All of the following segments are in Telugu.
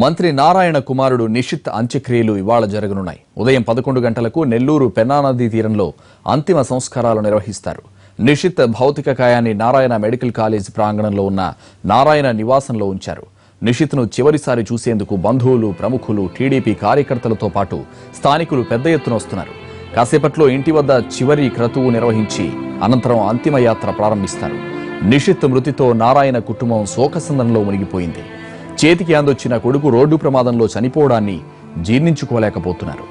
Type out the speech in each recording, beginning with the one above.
మంత్రి నారాయణ కుమారుడు నిషిత్ అంత్యక్రియలు ఇవాళ జరగనున్నాయి. ఉదయం 11 గంటలకు నెల్లూరు పెన్నా నదీ తీరంలో అంతిమ సంస్కారాలు నిర్వహిస్తారు. నిషిత్ భౌతిక కాయాన్ని నారాయణ మెడికల్ కాలేజ్ ప్రాంగణంలో ఉన్న నారాయణ నివాసంలో ఉంచారు. నిషిత్ను చివరిసారి చూసేందుకు బంధువులు, ప్రముఖులు, టీడీపీ కార్యకర్తలతో పాటు స్థానికులు పెద్ద ఎత్తున వస్తున్నారు. కాసేపట్లో ఇంటి వద్ద చివరి క్రతువు నిర్వహించి అనంతరం అంతిమ యాత్ర ప్రారంభిస్తారు. నిషిత్ మృతితో నారాయణ కుటుంబం శోకసంద్రంలో మునిగిపోయింది. చేతికి అందొచ్చిన కొడుకు రోడ్డు ప్రమాదంలో చనిపోవడాన్ని జీర్ణించుకోలేకపోతున్నారు.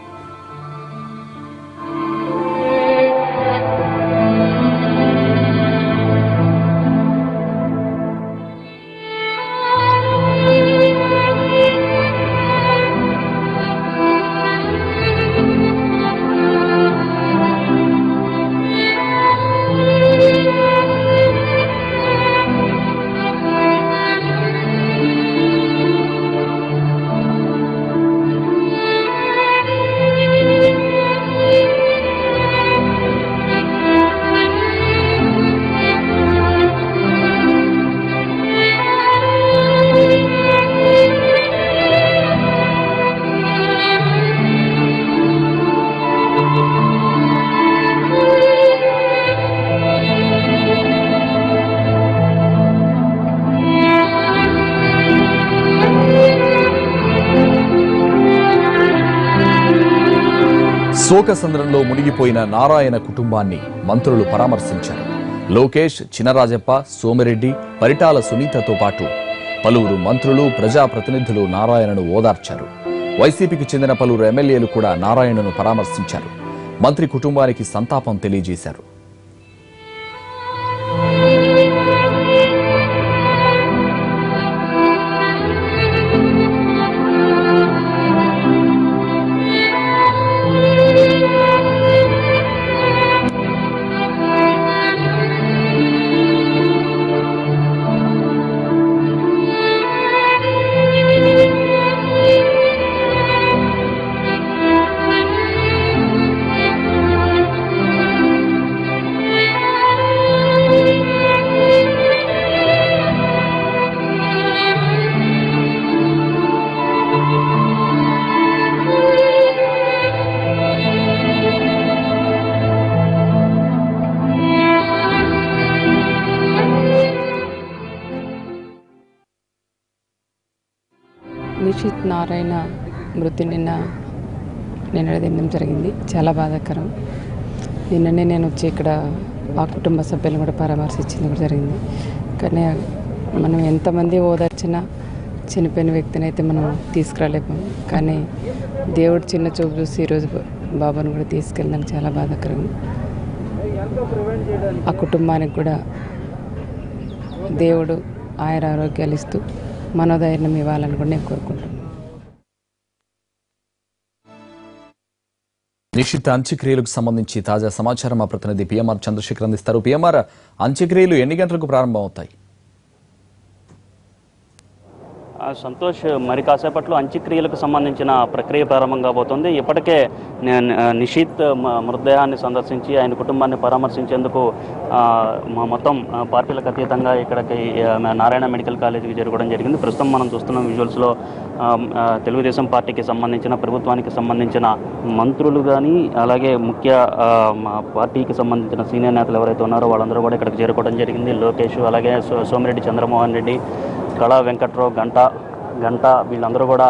శోకసంద్రంలో మునిగిపోయిన నారాయణ కుటుంబాన్ని మంత్రులు పరామర్శించారు. లోకేష్, చినరాజప్ప, సోమిరెడ్డి, పరిటాల సునీతతో పాటు పలువురు మంత్రులు, ప్రజాప్రతినిధులు నారాయణను ఓదార్చారు. వైసీపీకి చెందిన పలువురు ఎమ్మెల్యేలు కూడా నారాయణను పరామర్శించారు. మంత్రి కుటుంబానికి సంతాపం తెలియజేశారు. నిషిత్ నారాయణ మృతి నిన్న జరిగింది. చాలా బాధాకరం. నిన్ననే నేను వచ్చి ఇక్కడ ఆ కుటుంబ సభ్యులను కూడా పరామర్శించింది కూడా జరిగింది. కానీ మనం ఎంతమంది ఓదార్చినా చనిపోయిన వ్యక్తిని అయితే మనం తీసుకురాలేము. కానీ దేవుడు చిన్న చూపు చూసి ఈరోజు బాబాను కూడా తీసుకెళ్ళడానికి చాలా బాధాకరం. ఆ కుటుంబానికి కూడా దేవుడు ఆరోగ్యాలు ఇస్తూ మనోధైర్యం ఇవ్వాలని కూడా నేను కోరుకుంటున్నాను. నిషిత్ అంత్యక్రియలకు సంబంధించి తాజా సమాచారం మా ప్రతినిధి పిఎంఆర్ చంద్రశేఖర్ అందిస్తారు. పిఎంఆర్, అంత్యక్రియలు ఎన్ని గంటలకు ప్రారంభం అవుతాయి? సంతోష్, మరి కాసేపట్లో అంత్యక్రియలకు సంబంధించిన ప్రక్రియ ప్రారంభం కాబోతుంది. ఇప్పటికే నిషిత్ మృతదేహాన్ని సందర్శించి ఆయన కుటుంబాన్ని పరామర్శించేందుకు మొత్తం పార్టీలకు అతీతంగా ఇక్కడికి నారాయణ మెడికల్ కాలేజీకి జరగడం జరిగింది. ప్రస్తుతం మనం చూస్తున్న విజువల్స్లో తెలుగుదేశం పార్టీకి సంబంధించిన, ప్రభుత్వానికి సంబంధించిన మంత్రులు కానీ, అలాగే ముఖ్య పార్టీకి సంబంధించిన సీనియర్ నేతలు ఎవరైతే ఉన్నారో వాళ్ళందరూ కూడా ఇక్కడికి చేరుకోవడం జరిగింది. లోకేష్, అలాగే సోమిరెడ్డి చంద్రమోహన్ రెడ్డి, కళా వెంకట్రావు, గంట వీళ్ళందరూ కూడా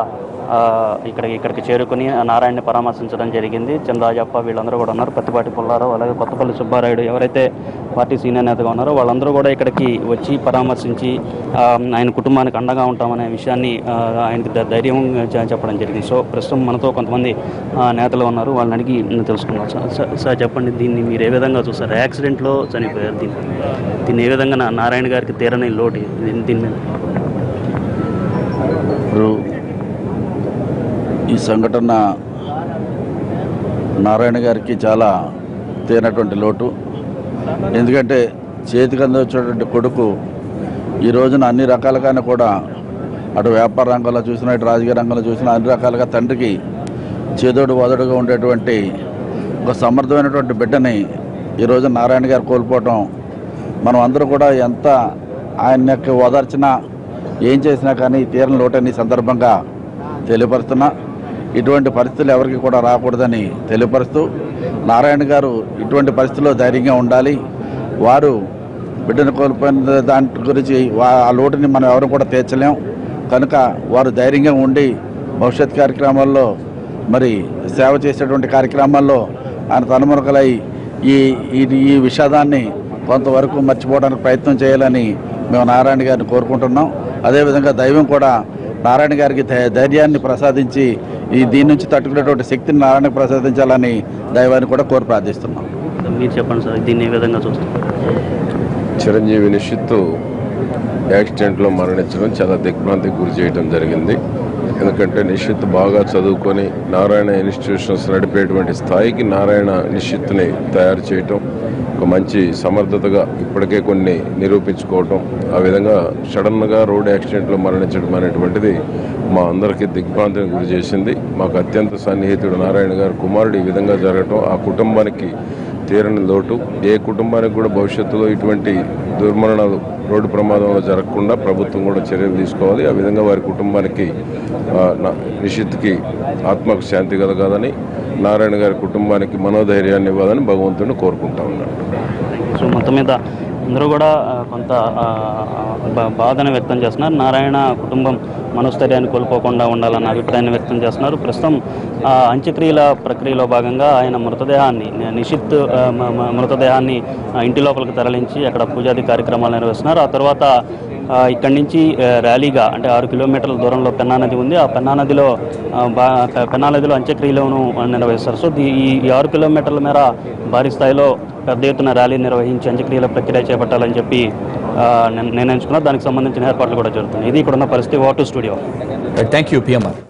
ఇక్కడికి చేరుకుని నారాయణని పరామర్శించడం జరిగింది. చినరాజప్ప వీళ్ళందరూ కూడా ఉన్నారు. పత్తిపాటి పుల్లారావు, అలాగే కొత్తపల్లి సుబ్బారాయుడు ఎవరైతే పార్టీ సీనియర్ నేతగా ఉన్నారో వాళ్ళందరూ కూడా ఇక్కడికి వచ్చి పరామర్శించి ఆయన కుటుంబానికి అండగా ఉంటామనే విషయాన్ని ఆయనకి ధైర్యం చెప్పడం జరిగింది. సో ప్రస్తుతం మనతో కొంతమంది నేతలు ఉన్నారు, వాళ్ళని అడిగి తెలుసుకున్నాం. సార్ చెప్పండి, దీన్ని మీరు ఏ విధంగా చూస్తారు? యాక్సిడెంట్లో చనిపోయారు, దీన్ని ఏ విధంగా నారాయణ గారికి తీరని లోటు దీని మీద? ఈ సంఘటన నారాయణ గారికి చాలా తీరినటువంటి లోటు. ఎందుకంటే చేతికి అందొచ్చినటువంటి కొడుకు ఈ రోజున అన్ని రకాలుగానే కూడా అటు వ్యాపార రంగంలో చూసినా, ఇటు రాజకీయ రంగంలో చూసినా అన్ని రకాలుగా తండ్రికి చేదోడు వదడుగా ఉండేటువంటి ఒక సమర్థమైనటువంటి బిడ్డని ఈరోజు నారాయణ గారు కోల్పోవటం మనం అందరూ కూడా ఎంత ఆయనకి ఓదార్చినా ఏం చేసినా కానీ తీరని లోటని సందర్భంగా తెలియపరుస్తున్నా. ఇటువంటి పరిస్థితులు ఎవరికి కూడా రాకూడదని తెలియపరుస్తూ, నారాయణ గారు ఇటువంటి పరిస్థితుల్లో ధైర్యంగా ఉండాలి. వారు బిడ్డను కోల్పోయిన దాని గురించి ఆ లోటుని మనం ఎవరు కూడా తీర్చలేం. కనుక వారు ధైర్యంగా ఉండి భవిష్యత్ కార్యక్రమాల్లో మరి సేవ చేసేటువంటి కార్యక్రమాల్లో ఆయన తనుమునకలై ఈ విషాదాన్ని కొంతవరకు మర్చిపోవడానికి ప్రయత్నం చేయాలని మేము నారాయణ గారిని కోరుకుంటున్నాం. అదేవిధంగా దైవం కూడా నారాయణ గారికి ధైర్యాన్ని ప్రసాదించి దీని నుంచి తట్టుకునేటువంటి శక్తిని నారాయణకు ప్రసాదించాలని దైవాన్ని కూడా కోరి ప్రార్థిస్తున్నాం. మీరు చెప్పండి సార్, దీన్ని ఏ విధంగా చూస్తాం? చిరంజీవి నిషిత్ యాక్సిడెంట్లో మరణించడం చాలా దిగ్భ్రాంతికి గురి చేయడం జరిగింది. ఎందుకంటే నిషిత్ బాగా చదువుకొని నారాయణ ఇన్స్టిట్యూషన్స్ నడిపేటువంటి స్థాయికి నారాయణ నిషిత్ని తయారు చేయటం, ఒక మంచి సమర్థతగా ఇప్పటికే కొన్ని నిరూపించుకోవటం, ఆ విధంగా సడన్గా రోడ్ యాక్సిడెంట్లో మరణించడం అనేటువంటిది మా అందరికీ దిగ్భ్రాంతిని గురి చేసింది. మాకు అత్యంత సన్నిహితుడు నారాయణ గారి కుమారుడు ఈ విధంగా జరగటం ఆ కుటుంబానికి తీరని లోటు. ఏ కుటుంబానికి కూడా భవిష్యత్తులో ఇటువంటి దుర్మరణాలు రోడ్డు ప్రమాదంలో జరగకుండా ప్రభుత్వం కూడా చర్యలు తీసుకోవాలి. ఆ విధంగా వారి కుటుంబానికి నిషిత్కి ఆత్మకు శాంతి కలగాలని, నారాయణ గారి కుటుంబానికి మనోధైర్యాన్ని ఇవ్వాలని భగవంతుడిని కోరుకుంటా ఉన్నాను. సో మొత్తం మీద అందరూ కూడా కొంత బాధను వ్యక్తం చేస్తున్నారు. నారాయణ కుటుంబం మనోస్థైర్యాన్ని కోల్పోకుండా ఉండాలన్న అభిప్రాయాన్ని వ్యక్తం చేస్తున్నారు. ప్రస్తుతం అంత్యక్రియల ప్రక్రియలో భాగంగా ఆయన నిషిత్ మృతదేహాన్ని ఇంటి లోపలికి తరలించి అక్కడ పూజాది కార్యక్రమాలు నిర్వహిస్తున్నారు. ఆ తర్వాత ఇక్కడి నుంచి ర్యాలీగా అంటే 6 కిలోమీటర్ల దూరంలో పెన్నా నది ఉంది. ఆ పెన్నా నదిలో అంత్యక్రియలను నిర్వహిస్తారు. సో ఈ 6 కిలోమీటర్ల మేర భారీ స్థాయిలో పెద్ద ఎత్తున ర్యాలీ నిర్వహించి అంత్యక్రియల ప్రక్రియ చేపట్టాలని చెప్పి నిర్ణయించుకున్నారు. దానికి సంబంధించిన ఏర్పాట్లు కూడా జరుగుతున్నాయి. ఇది ఇక్కడున్న పరిస్థితి. Vote studio. Thank you PMR.